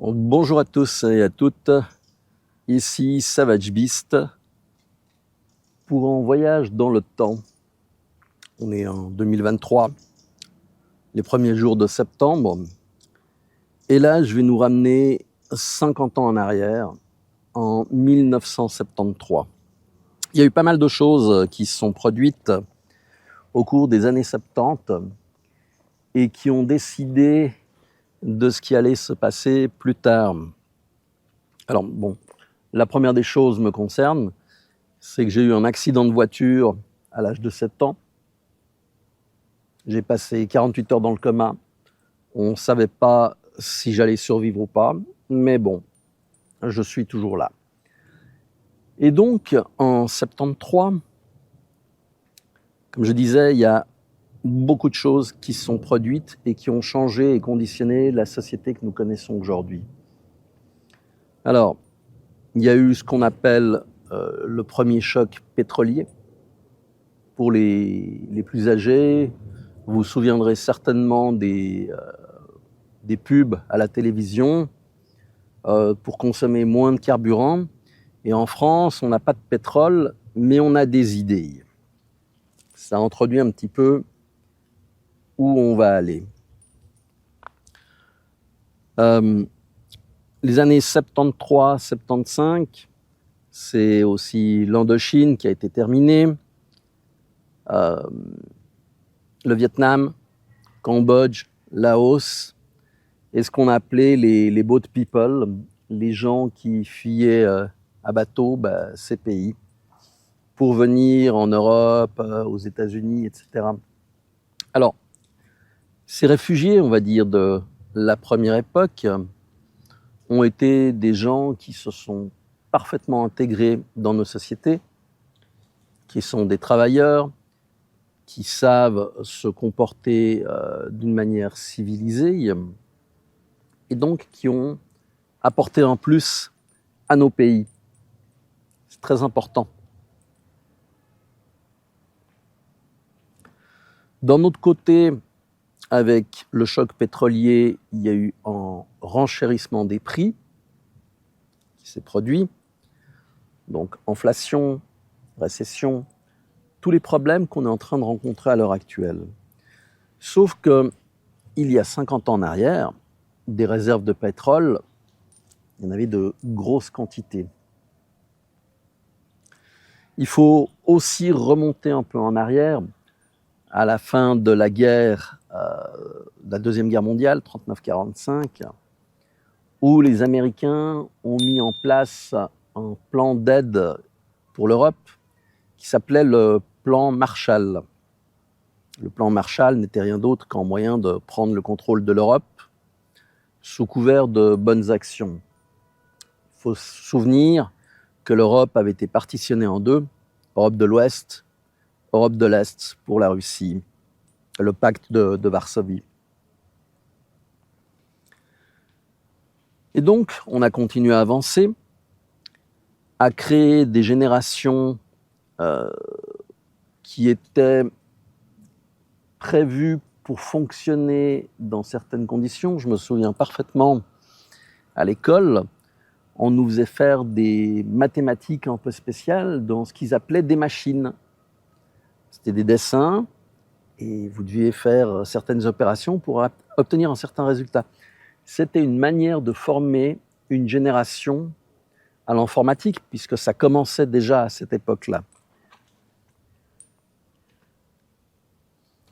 Bonjour à tous et à toutes, ici Savage Beast pour un voyage dans le temps. On est en 2023, les premiers jours de septembre, et là je vais nous ramener 50 ans en arrière, en 1973. Il y a eu pas mal de choses qui se sont produites au cours des années 70 et qui ont décidé de ce qui allait se passer plus tard. Alors bon, la première des choses me concerne, c'est que j'ai eu un accident de voiture à l'âge de 7 ans. J'ai passé 48 heures dans le coma. On ne savait pas si j'allais survivre ou pas, mais bon, je suis toujours là. Et donc, en 73, comme je disais, il y a beaucoup de choses qui se sont produites et qui ont changé et conditionné la société que nous connaissons aujourd'hui. Alors, il y a eu ce qu'on appelle le premier choc pétrolier. Pour les plus âgés, vous vous souviendrez certainement des pubs à la télévision pour consommer moins de carburant. Et en France, on n'a pas de pétrole, mais on a des idées. Ça introduit un petit peu où on va aller. Les années 73-75, c'est aussi l'Indochine qui a été terminée, le Vietnam, Cambodge, Laos, et ce qu'on appelait les boat people, les gens qui fuyaient à bateau ces pays pour venir en Europe, aux États-Unis, etc. Alors, ces réfugiés, on va dire, de la première époque, ont été des gens qui se sont parfaitement intégrés dans nos sociétés, qui sont des travailleurs, qui savent se comporter d'une manière civilisée, et donc qui ont apporté un plus à nos pays. C'est très important. D'un autre côté, avec le choc pétrolier, il y a eu un renchérissement des prix qui s'est produit. Donc inflation, récession, tous les problèmes qu'on est en train de rencontrer à l'heure actuelle. Sauf qu'il y a 50 ans en arrière, des réserves de pétrole, il y en avait de grosses quantités. Il faut aussi remonter un peu en arrière, à la fin de la guerre, de la Deuxième Guerre mondiale, 39-45, où les Américains ont mis en place un plan d'aide pour l'Europe qui s'appelait le plan Marshall. Le plan Marshall n'était rien d'autre qu'un moyen de prendre le contrôle de l'Europe sous couvert de bonnes actions. Il faut se souvenir que l'Europe avait été partitionnée en deux, Europe de l'Ouest, Europe de l'Est pour la Russie, le pacte de Varsovie. Et donc, on a continué à avancer, à créer des générations qui étaient prévues pour fonctionner dans certaines conditions. Je me souviens parfaitement, à l'école, on nous faisait faire des mathématiques un peu spéciales dans ce qu'ils appelaient des machines. C'était des dessins et vous deviez faire certaines opérations pour obtenir un certain résultat. C'était une manière de former une génération à l'informatique, puisque ça commençait déjà à cette époque-là.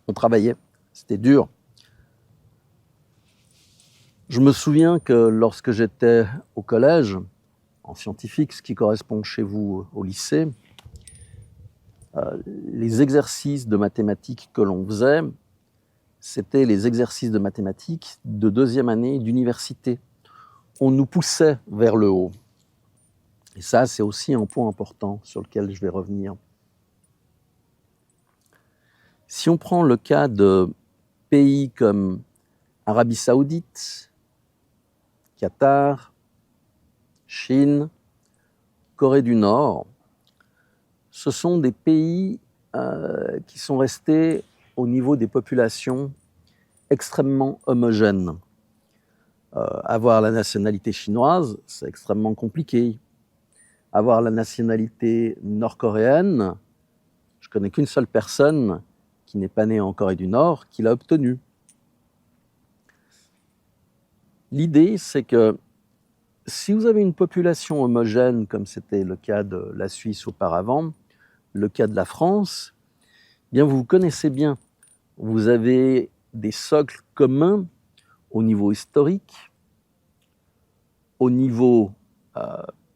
On travaillait, c'était dur. Je me souviens que lorsque j'étais au collège, en scientifique, ce qui correspond chez vous au lycée, les exercices de mathématiques que l'on faisait, c'était les exercices de mathématiques de deuxième année d'université. On nous poussait vers le haut. Et ça, c'est aussi un point important sur lequel je vais revenir. Si on prend le cas de pays comme Arabie Saoudite, Qatar, Chine, Corée du Nord, ce sont des pays qui sont restés au niveau des populations extrêmement homogènes. Avoir la nationalité chinoise, c'est extrêmement compliqué. Avoir la nationalité nord-coréenne, je connais qu'une seule personne qui n'est pas née en Corée du Nord qui l'a obtenue. L'idée, c'est que si vous avez une population homogène, comme c'était le cas de la Suisse auparavant, le cas de la France, eh bien vous vous connaissez bien. Vous avez des socles communs au niveau historique, au niveau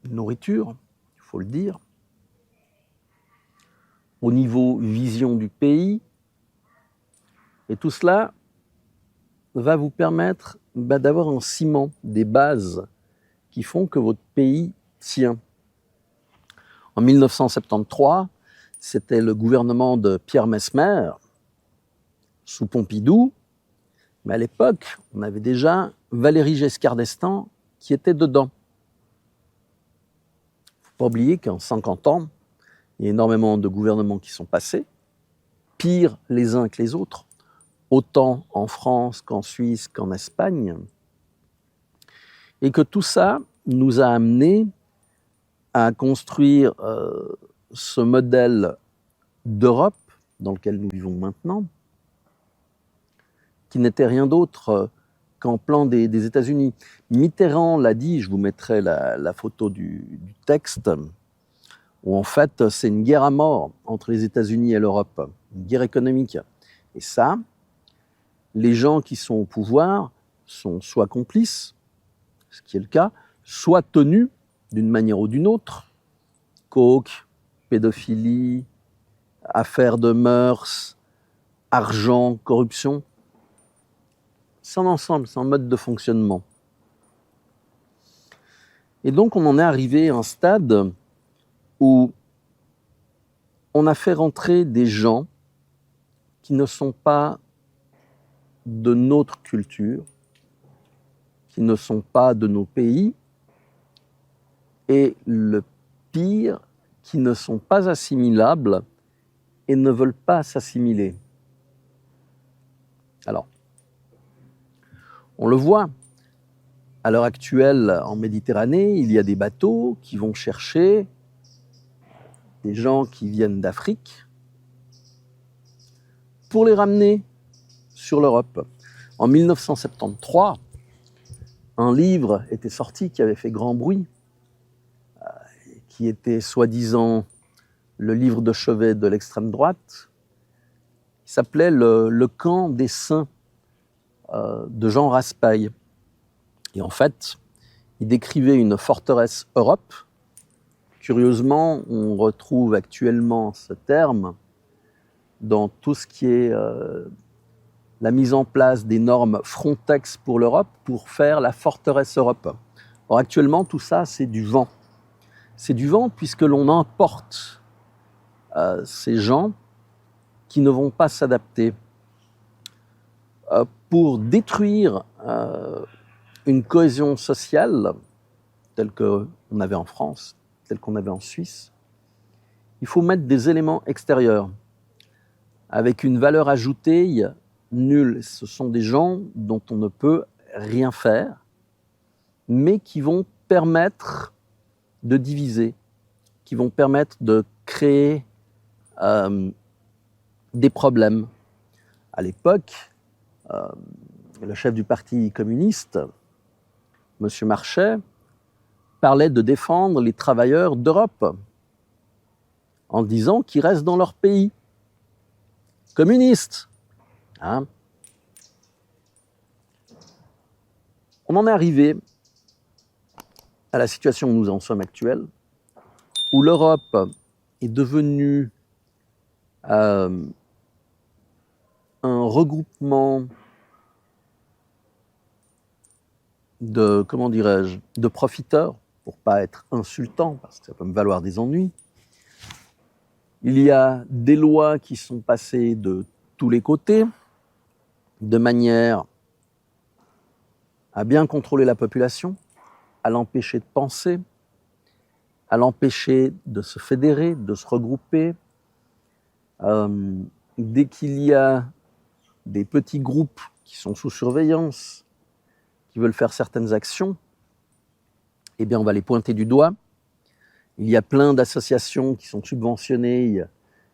nourriture, il faut le dire, au niveau vision du pays. Et tout cela va vous permettre d'avoir un ciment, des bases qui font que votre pays tient. En 1973, c'était le gouvernement de Pierre Messmer, sous Pompidou, mais à l'époque, on avait déjà Valéry Giscard d'Estaing qui était dedans. Il ne faut pas oublier qu'en 50 ans, il y a énormément de gouvernements qui sont passés, pires les uns que les autres, autant en France qu'en Suisse qu'en Espagne, et que tout ça nous a amené à construire ce modèle d'Europe dans lequel nous vivons maintenant, qui n'était rien d'autre qu'en plan des États-Unis. Mitterrand l'a dit, je vous mettrai la photo du texte, où en fait c'est une guerre à mort entre les États-Unis et l'Europe, une guerre économique. Et ça, les gens qui sont au pouvoir sont soit complices, ce qui est le cas, soit tenus d'une manière ou d'une autre, coke, pédophilie, affaires de mœurs, argent, corruption. C'est un ensemble, c'est un mode de fonctionnement. Et donc on en est arrivé à un stade où on a fait rentrer des gens qui ne sont pas de notre culture, qui ne sont pas de nos pays, et le pire, qui ne sont pas assimilables et ne veulent pas s'assimiler. Alors, on le voit, à l'heure actuelle, en Méditerranée, il y a des bateaux qui vont chercher des gens qui viennent d'Afrique pour les ramener sur l'Europe. En 1973, un livre était sorti qui avait fait grand bruit, qui était soi-disant le livre de chevet de l'extrême droite, qui s'appelait le camp des saints de Jean Raspail. Et en fait, il décrivait une forteresse Europe. Curieusement, on retrouve actuellement ce terme dans tout ce qui est la mise en place des normes Frontex pour l'Europe pour faire la forteresse Europe. Or, actuellement, tout ça, c'est du vent. C'est du vent puisque l'on importe ces gens qui ne vont pas s'adapter. Pour détruire une cohésion sociale telle qu'on avait en France, telle qu'on avait en Suisse, il faut mettre des éléments extérieurs avec une valeur ajoutée nulle. Ce sont des gens dont on ne peut rien faire, mais qui vont permettre de diviser, qui vont permettre de créer des problèmes. À l'époque, le chef du parti communiste, M. Marchais, parlait de défendre les travailleurs d'Europe en disant qu'ils restent dans leur pays. Communistes. Hein? On en est arrivé à la situation où nous en sommes actuels, où l'Europe est devenue un regroupement de, comment dirais-je, de profiteurs, pour pas être insultant, parce que ça peut me valoir des ennuis. Il y a des lois qui sont passées de tous les côtés, de manière à bien contrôler la population, à l'empêcher de penser, à l'empêcher de se fédérer, de se regrouper. Dès qu'il y a des petits groupes qui sont sous surveillance, qui veulent faire certaines actions, eh bien, on va les pointer du doigt. Il y a plein d'associations qui sont subventionnées,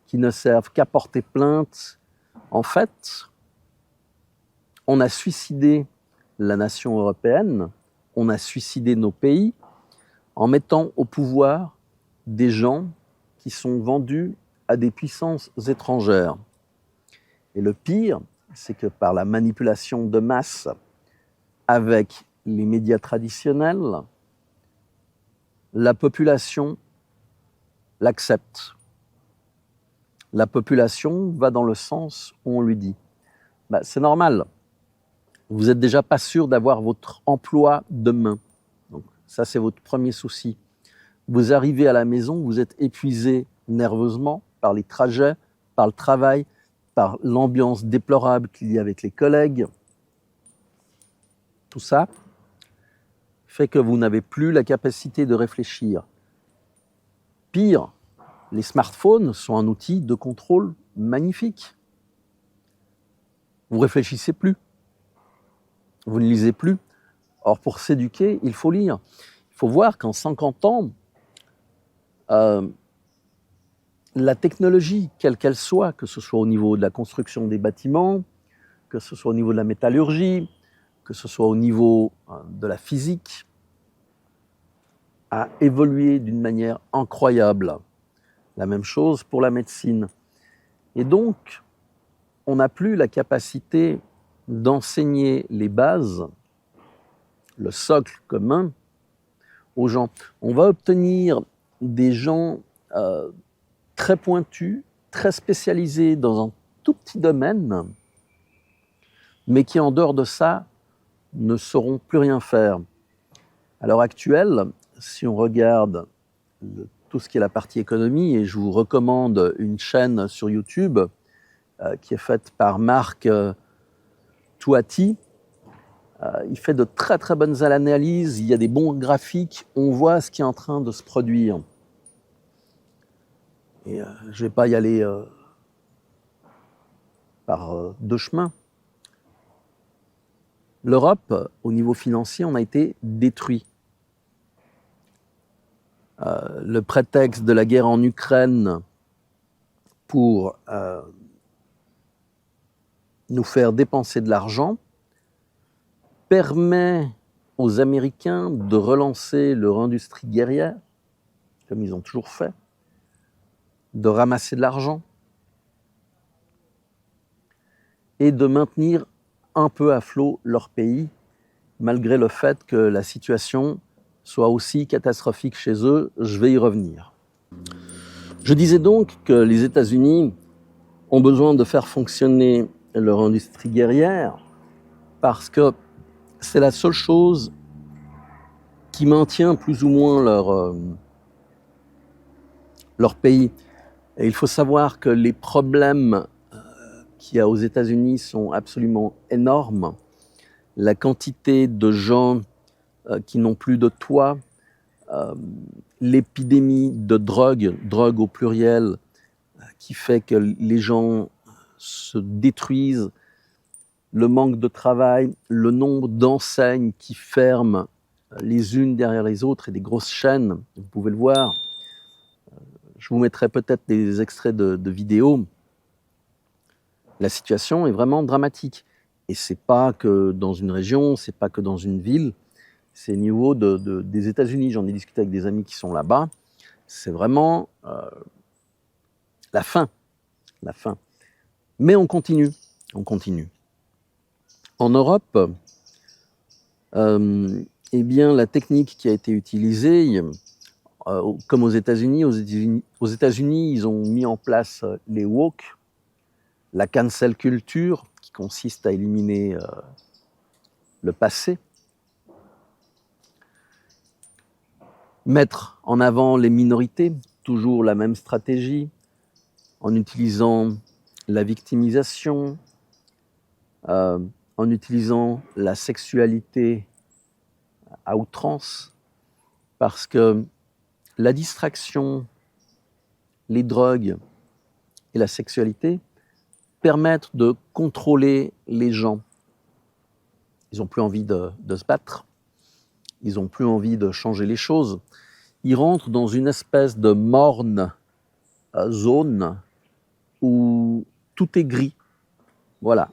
qui ne servent qu'à porter plainte. En fait, on a suicidé la nation européenne, on a suicidé nos pays en mettant au pouvoir des gens qui sont vendus à des puissances étrangères. Et le pire, c'est que par la manipulation de masse avec les médias traditionnels, la population l'accepte. La population va dans le sens où on lui dit. C'est normal. Vous n'êtes déjà pas sûr d'avoir votre emploi demain. Donc, ça, c'est votre premier souci. Vous arrivez à la maison, vous êtes épuisé nerveusement par les trajets, par le travail, par l'ambiance déplorable qu'il y a avec les collègues. Tout ça fait que vous n'avez plus la capacité de réfléchir. Pire, les smartphones sont un outil de contrôle magnifique. Vous ne réfléchissez plus. Vous ne lisez plus. Or, pour s'éduquer, il faut lire. Il faut voir qu'en 50 ans, la technologie, quelle qu'elle soit, que ce soit au niveau de la construction des bâtiments, que ce soit au niveau de la métallurgie, que ce soit au niveau de la physique, a évolué d'une manière incroyable. La même chose pour la médecine. Et donc, on n'a plus la capacité d'enseigner les bases, le socle commun, aux gens. On va obtenir des gens très pointus, très spécialisés dans un tout petit domaine, mais qui, en dehors de ça, ne sauront plus rien faire. À l'heure actuelle, si on regarde tout ce qui est la partie économie, et je vous recommande une chaîne sur YouTube qui est faite par Marc Touati, il fait de très très bonnes analyses, il y a des bons graphiques, on voit ce qui est en train de se produire. Et je ne vais pas y aller par deux chemins. L'Europe, au niveau financier, on a été détruit. Le prétexte de la guerre en Ukraine pour nous faire dépenser de l'argent permet aux Américains de relancer leur industrie guerrière, comme ils ont toujours fait, de ramasser de l'argent et de maintenir un peu à flot leur pays, malgré le fait que la situation soit aussi catastrophique chez eux. Je vais y revenir. Je disais donc que les États-Unis ont besoin de faire fonctionner leur industrie guerrière parce que c'est la seule chose qui maintient plus ou moins leur pays. Et il faut savoir que les problèmes qu'il y a aux États-Unis sont absolument énormes. La quantité de gens qui n'ont plus de toit, l'épidémie de drogue au pluriel, qui fait que les gens se détruisent, le manque de travail, le nombre d'enseignes qui ferment les unes derrière les autres et des grosses chaînes, vous pouvez le voir. Je vous mettrai peut-être des extraits de vidéos. La situation est vraiment dramatique. Et c'est pas que dans une région, c'est pas que dans une ville, c'est au niveau des États-Unis. J'en ai discuté avec des amis qui sont là-bas. C'est vraiment la fin. La fin. Mais on continue. On continue. En Europe, eh bien, la technique qui a été utilisée, comme aux États-Unis, ils ont mis en place les woke, la cancel culture, qui consiste à éliminer le passé, mettre en avant les minorités, toujours la même stratégie, en utilisant la victimisation, en utilisant la sexualité à outrance, parce que la distraction, les drogues et la sexualité permettent de contrôler les gens. Ils n'ont plus envie de se battre. Ils n'ont plus envie de changer les choses. Ils rentrent dans une espèce de morne zone où tout est gris. Voilà.